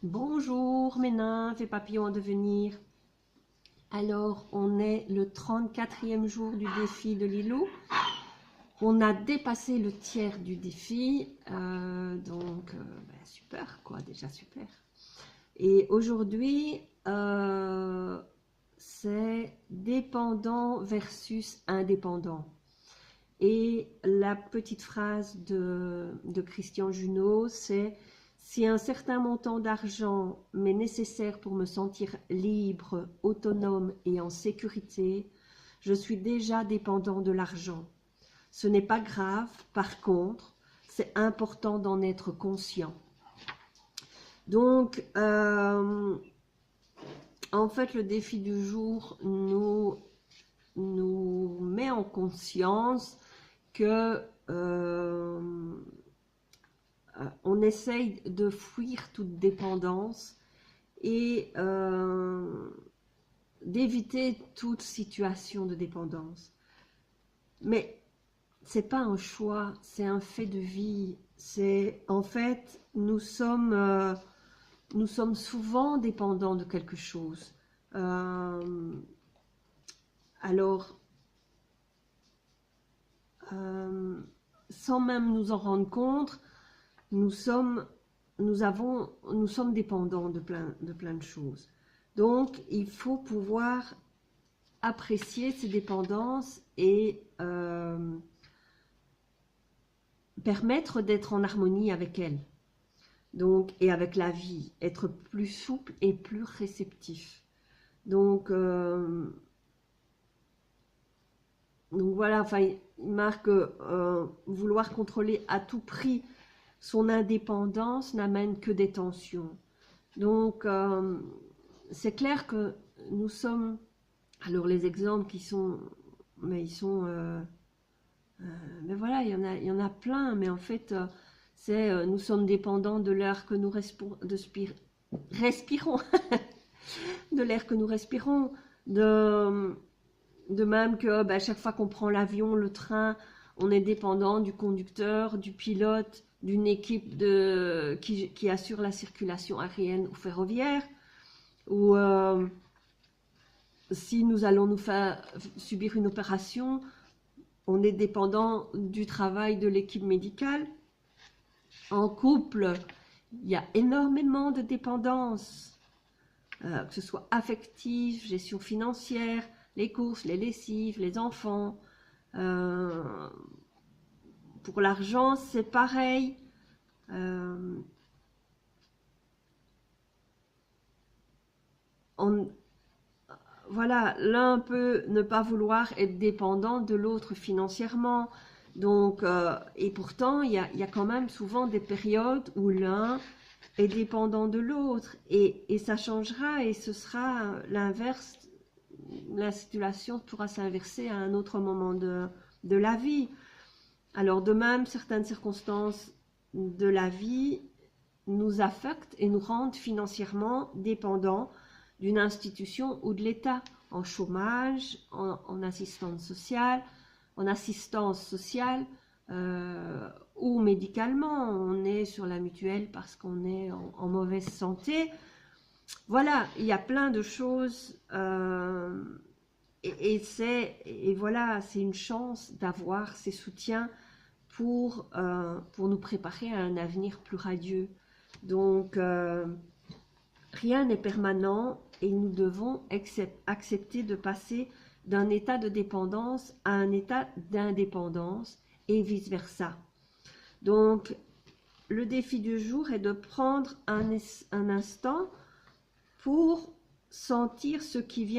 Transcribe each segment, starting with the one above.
Bonjour mes nymphes et papillons en devenir. Alors, on est le 34e jour du défi de Lilou. On a dépassé le tiers du défi, super quoi, déjà super. Et aujourd'hui, c'est dépendant versus indépendant. Et la petite phrase de Christian Junot, c'est: si un certain montant d'argent m'est nécessaire pour me sentir libre, autonome et en sécurité, je suis déjà dépendant de l'argent. Ce n'est pas grave, par contre, c'est important d'en être conscient. Donc, en fait, le défi du jour nous met en conscience que on essaye de fuir toute dépendance et d'éviter toute situation de dépendance. Mais c'est pas un choix, c'est un fait de vie. C'est en fait nous sommes souvent dépendants de quelque chose. Alors sans même nous en rendre compte, nous sommes dépendants de plein de choses. Donc, il faut pouvoir apprécier ces dépendances et permettre d'être en harmonie avec elles. Donc, et avec la vie, être plus souple et plus réceptif. Donc voilà, enfin, il marque vouloir contrôler à tout prix son indépendance n'amène que des tensions. Donc, c'est clair que nous sommes... Alors, les exemples qui sont... Mais ils sont... mais voilà, il y en a plein, mais en fait, c'est nous sommes dépendants de l'air que nous respirons, de l'air que nous respirons, de même que chaque fois qu'on prend l'avion, le train, on est dépendant du conducteur, du pilote, d'une équipe qui assure la circulation aérienne ou ferroviaire, ou si nous allons nous faire subir une opération, on est dépendant du travail de l'équipe médicale. En couple, il y a énormément de dépendance, que ce soit affective, gestion financière, les courses, les lessives, les enfants. Pour l'argent, c'est pareil. Voilà, l'un peut ne pas vouloir être dépendant de l'autre financièrement. Donc, et pourtant, il y a quand même souvent des périodes où l'un est dépendant de l'autre. Et ça changera et ce sera l'inverse. La situation pourra s'inverser à un autre moment de la vie. Alors, de même, certaines circonstances de la vie nous affectent et nous rendent financièrement dépendants d'une institution ou de l'État, en chômage, en assistance sociale, ou médicalement. On est sur la mutuelle parce qu'on est en mauvaise santé. Voilà, il y a plein de choses et voilà, c'est une chance d'avoir ces soutiens pour nous préparer à un avenir plus radieux. Donc, rien n'est permanent et nous devons accepter de passer d'un état de dépendance à un état d'indépendance et vice-versa. Donc, le défi du jour est de prendre un instant pour sentir ce qui vous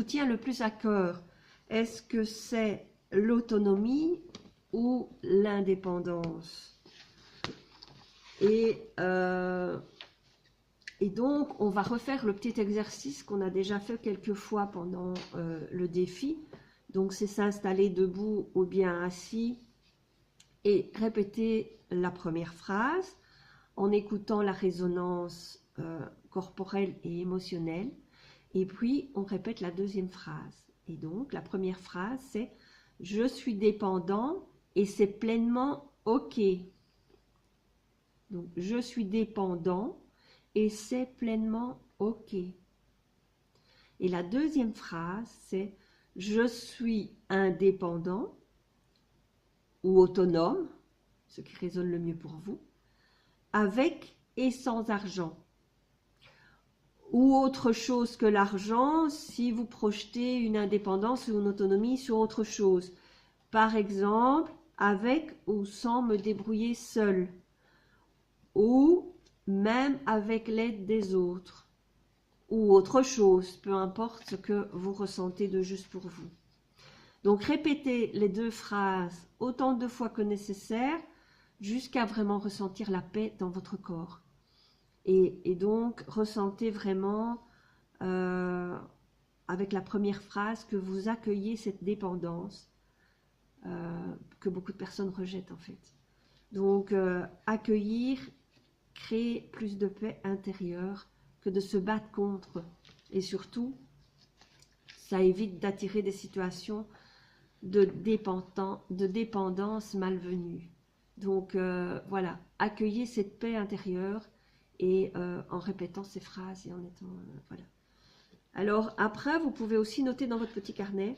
tient le plus à cœur. Est-ce que c'est l'autonomie ou l'indépendance? Et donc, on va refaire le petit exercice qu'on a déjà fait quelques fois pendant le défi. Donc, c'est s'installer debout ou bien assis et répéter la première phrase en écoutant la résonance corporelle et émotionnelle. Et puis, on répète la deuxième phrase. Et donc, la première phrase, c'est « Je suis dépendant et c'est pleinement OK ». Donc, je suis dépendant et c'est pleinement OK. Et la deuxième phrase, c'est je suis indépendant ou autonome, ce qui résonne le mieux pour vous, avec et sans argent. Ou autre chose que l'argent si vous projetez une indépendance ou une autonomie sur autre chose. Par exemple, avec ou sans me débrouiller seul. Ou même avec l'aide des autres. Ou autre chose, peu importe ce que vous ressentez de juste pour vous. Donc répétez les deux phrases autant de fois que nécessaire jusqu'à vraiment ressentir la paix dans votre corps. Et donc ressentez vraiment avec la première phrase que vous accueillez cette dépendance que beaucoup de personnes rejettent en fait. Donc accueillir crée plus de paix intérieure que de se battre contre. Et surtout, ça évite d'attirer des situations de dépendance malvenue. Donc voilà, accueillez cette paix intérieure et en répétant ces phrases et en étant... voilà. Alors après, vous pouvez aussi noter dans votre petit carnet.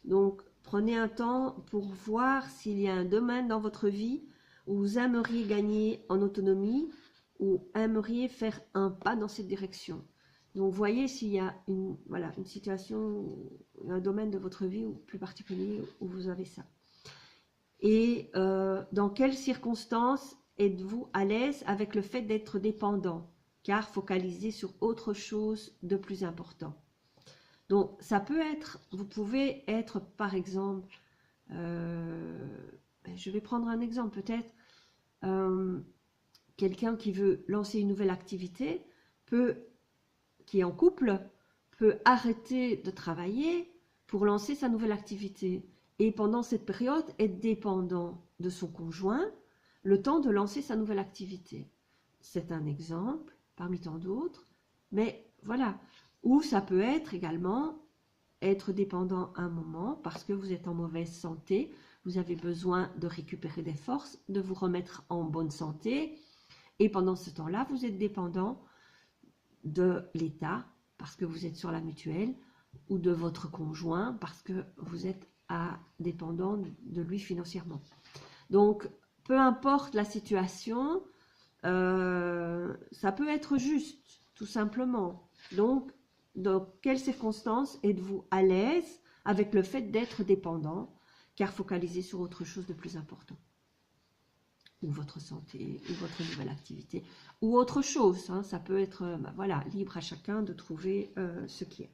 Donc prenez un temps pour voir s'il y a un domaine dans votre vie où vous aimeriez gagner en autonomie ou aimeriez faire un pas dans cette direction. Donc voyez s'il y a une situation, un domaine de votre vie ou plus particulier où vous avez ça. Et dans quelles circonstances êtes-vous à l'aise avec le fait d'être dépendant, car focalisé sur autre chose de plus important. Donc ça peut être, vous pouvez être par exemple, je vais prendre un exemple peut-être, quelqu'un qui veut lancer une nouvelle activité, qui est en couple, peut arrêter de travailler pour lancer sa nouvelle activité. Et pendant cette période, être dépendant de son conjoint, le temps de lancer sa nouvelle activité. C'est un exemple, parmi tant d'autres, mais voilà. Ou ça peut être également être dépendant un moment parce que vous êtes en mauvaise santé, vous avez besoin de récupérer des forces, de vous remettre en bonne santé, et pendant ce temps-là, vous êtes dépendant de l'État parce que vous êtes sur la mutuelle, ou de votre conjoint parce que vous êtes dépendant de lui financièrement. Donc, peu importe la situation, ça peut être juste, tout simplement. Donc, dans quelles circonstances êtes-vous à l'aise avec le fait d'être dépendant, car focalisé sur autre chose de plus important, ou votre santé, ou votre nouvelle activité, ou autre chose, hein, ça peut être, voilà, libre à chacun de trouver ce qui est.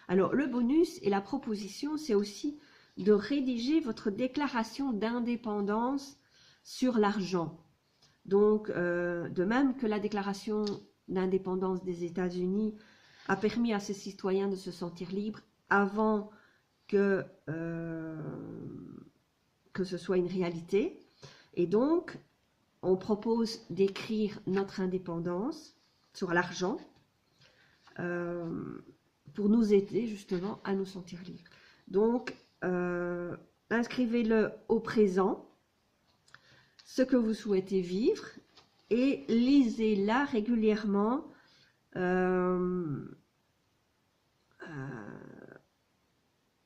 Alors, le bonus et la proposition, c'est aussi de rédiger votre déclaration d'indépendance sur l'argent. Donc, de même que la déclaration d'indépendance des États-Unis a permis à ses citoyens de se sentir libres avant que ce soit une réalité. Et donc, on propose d'écrire notre indépendance sur l'argent pour nous aider justement à nous sentir libres. Donc, inscrivez-le au présent, ce que vous souhaitez vivre, et lisez-la régulièrement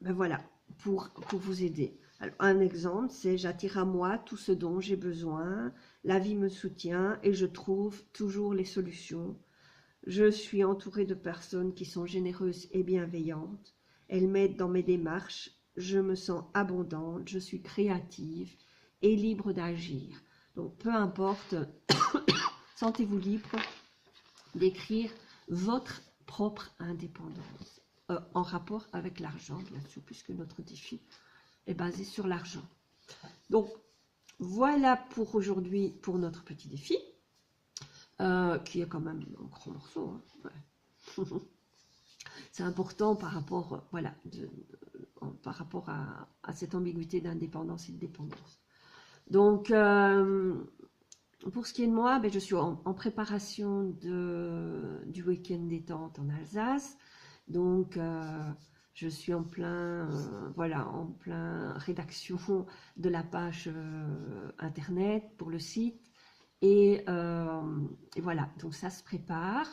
voilà, pour vous aider. Alors, un exemple, c'est « J'attire à moi tout ce dont j'ai besoin, la vie me soutient et je trouve toujours les solutions. Je suis entourée de personnes qui sont généreuses et bienveillantes. Elles m'aident dans mes démarches. Je me sens abondante, je suis créative et libre d'agir. » Donc, peu importe, sentez-vous libre d'écrire votre propre indépendance en rapport avec l'argent, bien sûr, puisque notre défi est basé sur l'argent. Donc, voilà pour aujourd'hui, pour notre petit défi, qui est quand même un grand morceau. Hein. Ouais. C'est important par rapport, voilà, par rapport à cette ambiguïté d'indépendance et de dépendance. Donc, pour ce qui est de moi, je suis en préparation du week-end détente en Alsace. Donc, je suis en plein rédaction de la page internet pour le site. Et voilà, donc ça se prépare.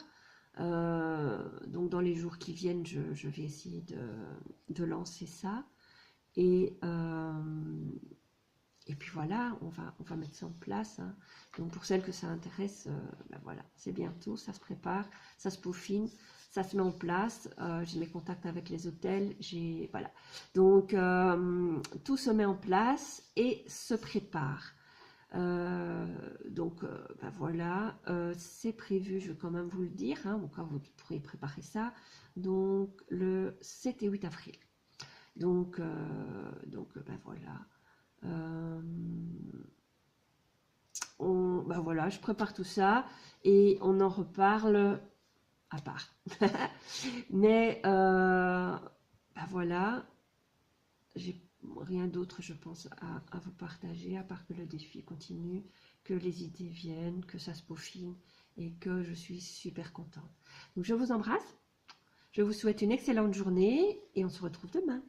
Donc dans les jours qui viennent, je vais essayer de lancer ça. Et puis voilà, on va mettre ça en place, hein. Donc pour celles que ça intéresse, ben voilà, c'est bientôt, ça se prépare, ça se peaufine, ça se met en place. J'ai mes contacts avec les hôtels, voilà. Donc tout se met en place et se prépare. Ben voilà, c'est prévu, je vais quand même vous le dire, hein, au cas où vous pourrez préparer ça. Donc le 7 et 8 avril. Donc ben voilà. Ben voilà, je prépare tout ça et on en reparle à part. Mais ben voilà, j'ai rien d'autre, je pense, à vous partager, à part que le défi continue, que les idées viennent, que ça se peaufine et que je suis super contente. Donc je vous embrasse, je vous souhaite une excellente journée et on se retrouve demain.